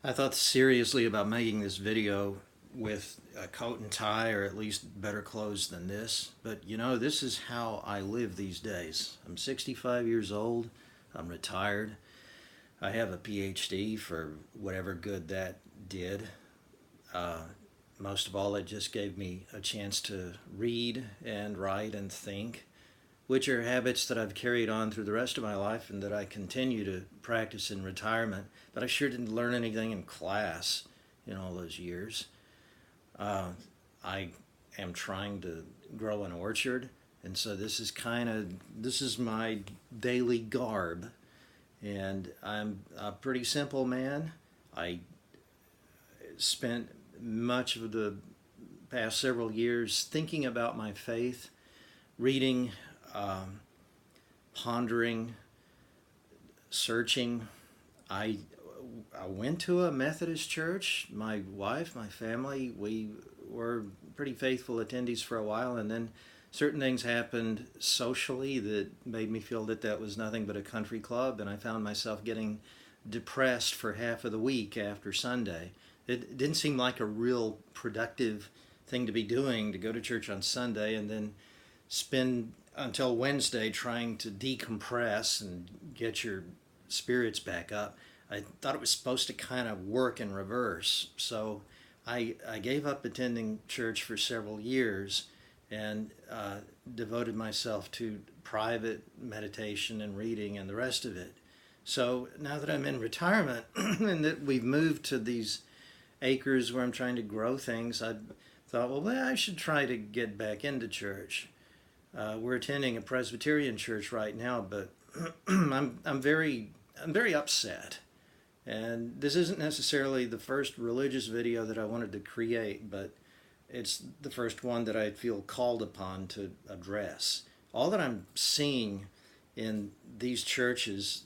I thought seriously about making this video with a coat and tie, or at least better clothes than this. But this is how I live these days. I'm 65 years old. I'm retired. I have a PhD for whatever good that did. Uh, Most of all, it just gave me a chance to read and write and think, which are habits that I've carried on through the rest of my life and that I continue to practice in retirement. But I sure didn't learn anything in class in all those years. Uh, I am trying to grow an orchard, and so this is my daily garb, and I'm a pretty simple man. I spent much of the past several years thinking about my faith, reading, um, pondering, searching. I I went to a Methodist church. My wife, my family, we were pretty faithful attendees for a while, and then certain things happened socially that made me feel that that was nothing but a country club, and I found myself getting depressed for half of the week after Sunday. It didn't seem like a real productive thing to be doing, to go to church on Sunday and then spend until Wednesday trying to decompress and get your spirits back up. I thought it was supposed to kind of work in reverse. So I gave up attending church for several years and devoted myself to private meditation and reading and the rest of it. So now that I'm in retirement and that we've moved to these acres where I'm trying to grow things, I thought, well, I should try to get back into church. We're attending a Presbyterian church right now, but I'm very upset. And this isn't necessarily the first religious video that I wanted to create, but it's the first one that I feel called upon to address. All that I'm seeing in these churches,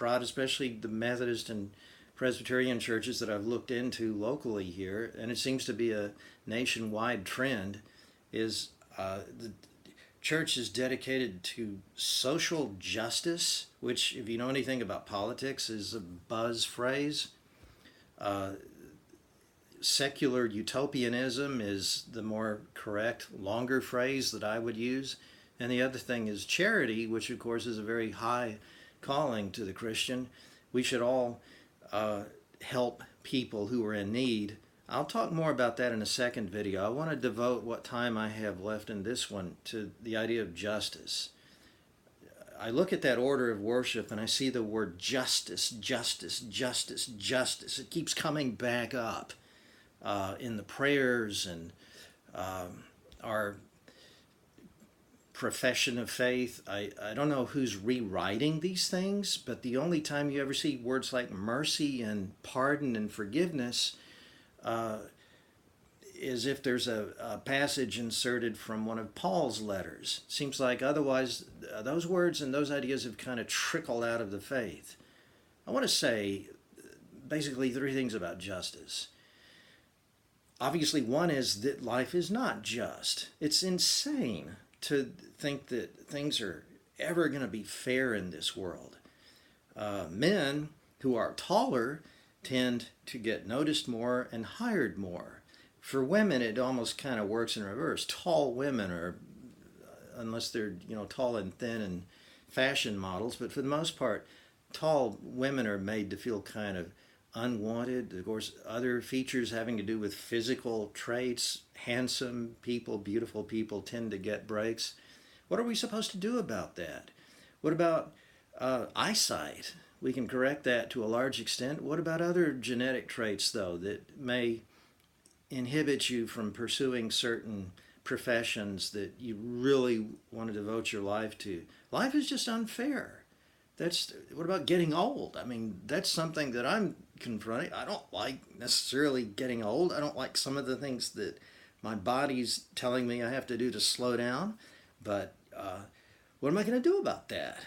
especially the Methodist and Presbyterian churches that I've looked into locally here, and it seems to be a nationwide trend, is the church is dedicated to social justice, which, if you know anything about politics, is a buzz phrase. Uh, Secular-Utopianism is the more correct, longer phrase that I would use. And the other thing is charity, which, of course, is a very high calling to the Christian. We should all help people who are in need. I'll talk more about that in a second video. I want to devote what time I have left in this one to the idea of justice. I look at that order of worship and I see the word justice, justice, justice, justice. It keeps coming back up in the prayers and our profession of faith. I don't know who's rewriting these things, but the only time you ever see words like mercy and pardon and forgiveness uh, is if there's a passage inserted from one of Paul's letters. Seems like otherwise those words and those ideas have kind of trickled out of the faith. I want to say basically three things about justice. Obviously, one is that life is not just. It's insane to think that things are ever going to be fair in this world. Men who are taller tend to get noticed more and hired more. For women, it almost kind of works in reverse. Tall women are, unless they're tall and thin and fashion models, but for the most part, tall women are made to feel kind of unwanted. Of course, other features having to do with physical traits, handsome people, beautiful people tend to get breaks. What are we supposed to do about that? What about eyesight? We can correct that to a large extent. What about other genetic traits, though, that may inhibit you from pursuing certain professions that you really want to devote your life to? Life is just unfair. What about getting old? I mean, that's something that I'm confronting. I don't like necessarily getting old. I don't like some of the things that my body's telling me I have to do to slow down. But what am I going to do about that?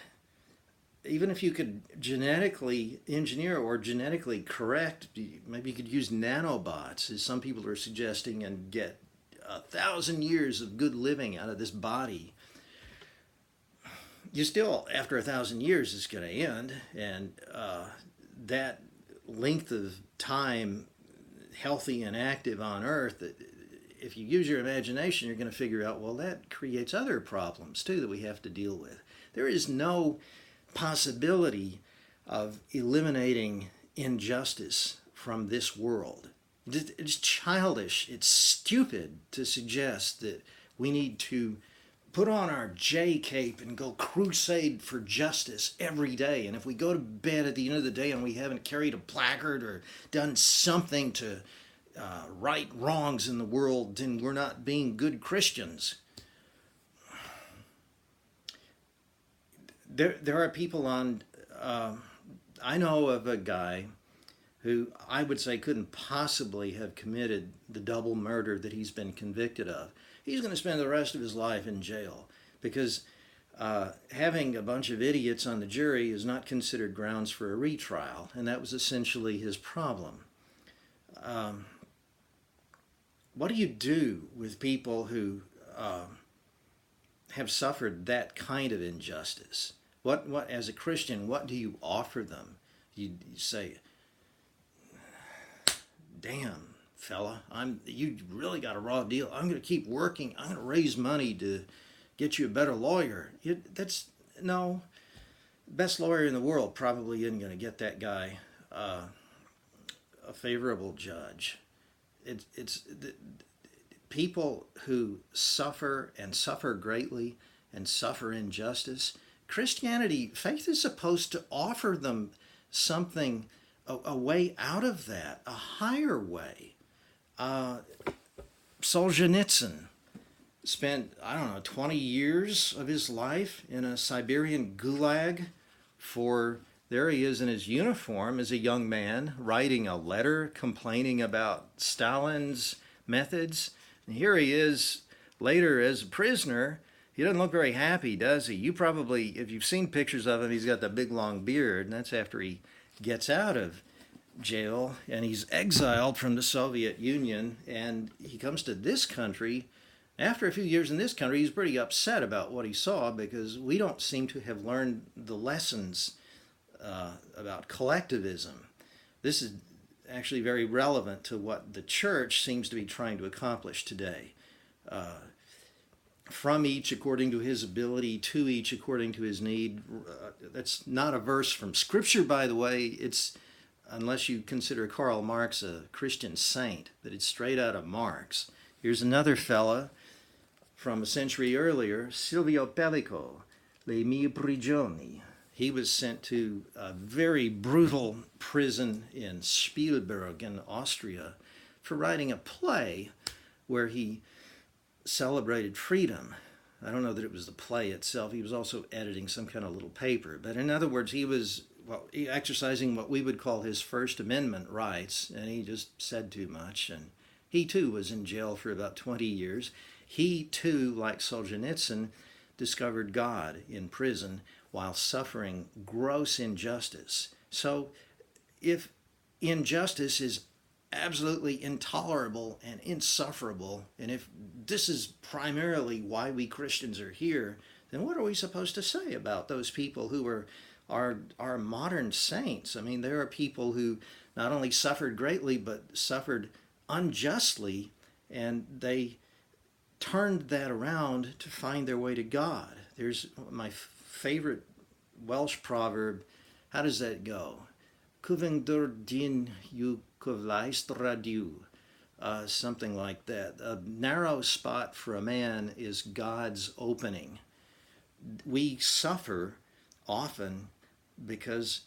Even if you could genetically engineer or genetically correct, maybe you could use nanobots, as some people are suggesting, and get 1,000 years of good living out of this body. You still, after 1,000 years, it's going to end, and that length of time healthy and active on earth, if you use your imagination, you're going to figure out, well, that creates other problems too that we have to deal with. There is no possibility of eliminating injustice from this world. It's childish, it's stupid to suggest that we need to put on our J cape and go crusade for justice every day. And if we go to bed at the end of the day and we haven't carried a placard or done something to right wrongs in the world, then we're not being good Christians. There are people on, I know of a guy who I would say couldn't possibly have committed the double murder that he's been convicted of. He's going to spend the rest of his life in jail because having a bunch of idiots on the jury is not considered grounds for a retrial, and that was essentially his problem. What do you do with people who have suffered that kind of injustice? What as a Christian, what do you offer them? You say, "Damn, fella, you really got a raw deal. I'm going to keep working. I'm going to raise money to get you a better lawyer." No. Best lawyer in the world probably isn't going to get that guy a favorable judge. It's people who suffer and suffer greatly and suffer injustice. Christianity, faith is supposed to offer them something, a way out of that, a higher way. Solzhenitsyn spent, 20 years of his life in a Siberian gulag there he is in his uniform as a young man, writing a letter complaining about Stalin's methods. And here he is later as a prisoner. He doesn't look very happy, does he? You probably, if you've seen pictures of him, he's got that big long beard, and that's after he gets out of jail and he's exiled from the Soviet Union, and he comes to this country. After a few years in this country, he's pretty upset about what he saw because we don't seem to have learned the lessons about collectivism. This is actually very relevant to what the church seems to be trying to accomplish today. From each according to his ability, to each according to his need. That's not a verse from Scripture, by the way. It's, unless you consider Karl Marx a Christian saint, but it's straight out of Marx. Here's another fella from a century earlier, Silvio Pellico, Le mie prigioni. He was sent to a very brutal prison in Spielberg in Austria for writing a play where he celebrated freedom. I don't know that it was the play itself. He was also editing some kind of little paper. But in other words, he was exercising what we would call his First Amendment rights, and he just said too much. And he too was in jail for about 20 years. He too, like Solzhenitsyn, discovered God in prison while suffering gross injustice. So if injustice is absolutely intolerable and insufferable, and if this is primarily why we Christians are here, then what are we supposed to say about those people who are modern saints? I mean, there are people who not only suffered greatly, but suffered unjustly, and they turned that around to find their way to God. There's my favorite Welsh proverb. How does that go? Cyfyngdwr dyn yw cyfleustra Diw. Something like that. A narrow spot for a man is God's opening. We suffer often because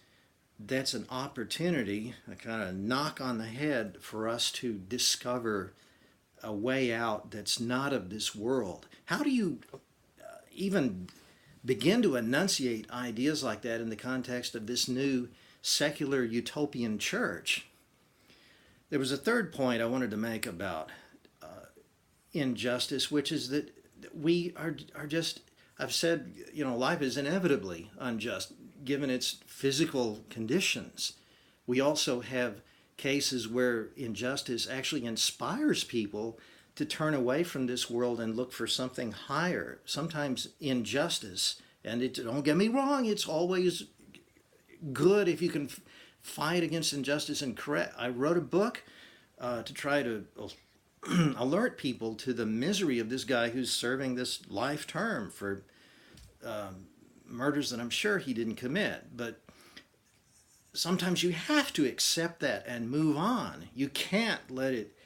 that's an opportunity, a kind of knock on the head for us to discover a way out that's not of this world. How do you even begin to enunciate ideas like that in the context of this new secular-utopian church? There was a third point I wanted to make about injustice, which is that we are just, I've said, life is inevitably unjust given its physical conditions. We also have cases where injustice actually inspires people to turn away from this world and look for something higher. Sometimes injustice, and don't get me wrong, it's always good if you can fight against injustice and correct. I wrote a book to try to alert people to the misery of this guy who's serving this life term for murders that I'm sure he didn't commit. But sometimes you have to accept that and move on. You can't let it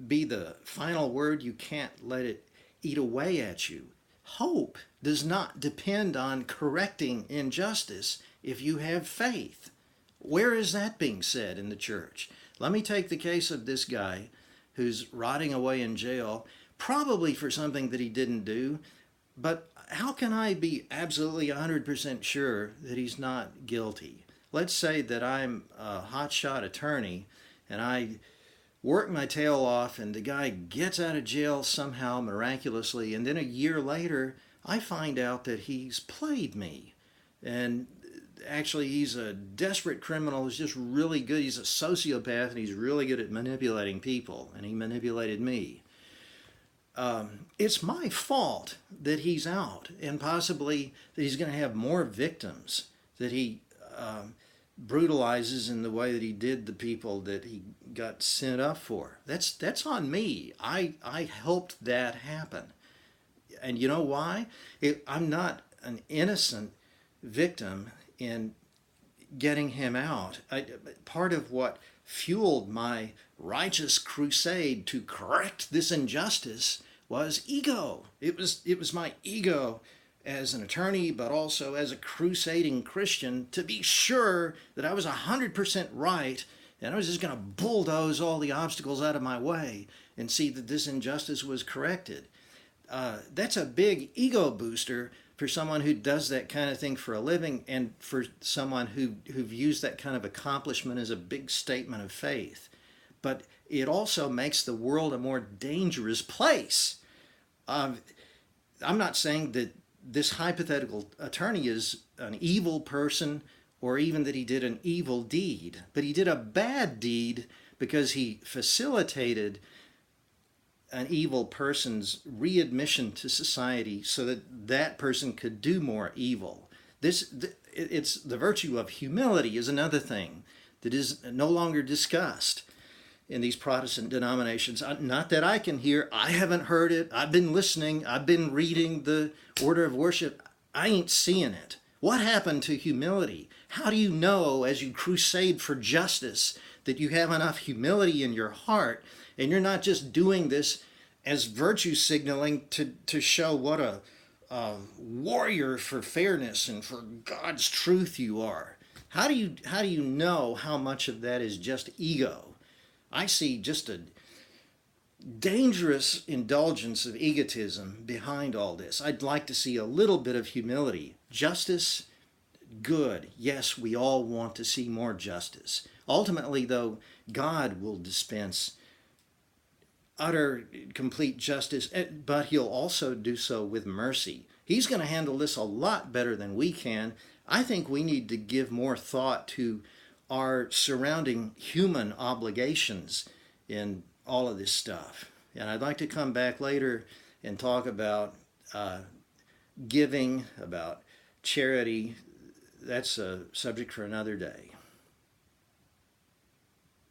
be the final word. You can't let it eat away at you. Hope does not depend on correcting injustice if you have faith. Where is that being said in the church? Let me take the case of this guy who's rotting away in jail, probably for something that he didn't do, but how can I be absolutely 100% sure that he's not guilty? Let's say that I'm a hotshot attorney and I work my tail off and the guy gets out of jail somehow miraculously, and then a year later I find out that he's played me. And actually he's a desperate criminal who's just really good. He's a sociopath and he's really good at manipulating people, and he manipulated me. It's my fault that he's out, and possibly that he's going to have more victims, that he brutalizes in the way that he did the people that he got sent up for. That's on me. I helped that happen. And you know why? I'm not an innocent victim in getting him out. Part of what fueled my righteous crusade to correct this injustice was ego. It was my ego as an attorney, but also as a crusading Christian, to be sure that I was 100% right, and I was just going to bulldoze all the obstacles out of my way and see that this injustice was corrected. That's a big ego booster for someone who does that kind of thing for a living, and for someone who views that kind of accomplishment as a big statement of faith. But it also makes the world a more dangerous place. I'm not saying that this hypothetical attorney is an evil person, or even that he did an evil deed, but he did a bad deed because he facilitated an evil person's readmission to society so that that person could do more evil. It's the virtue of humility is another thing that is no longer discussed in these Protestant denominations. Not that I can hear. I haven't heard it. I've been listening. I've been reading the order of worship. I ain't seeing it. What happened to humility? How do you know, as you crusade for justice, that you have enough humility in your heart and you're not just doing this as virtue signaling to show what a warrior for fairness and for God's truth you are? How do you know how much of that is just ego? I see just a dangerous indulgence of egotism behind all this. I'd like to see a little bit of humility. Justice, good. Yes, we all want to see more justice. Ultimately, though, God will dispense utter, complete justice, but he'll also do so with mercy. He's going to handle this a lot better than we can. I think we need to give more thought to our surrounding human obligations in all of this stuff. And I'd like to come back later and talk about giving, about charity. That's a subject for another day.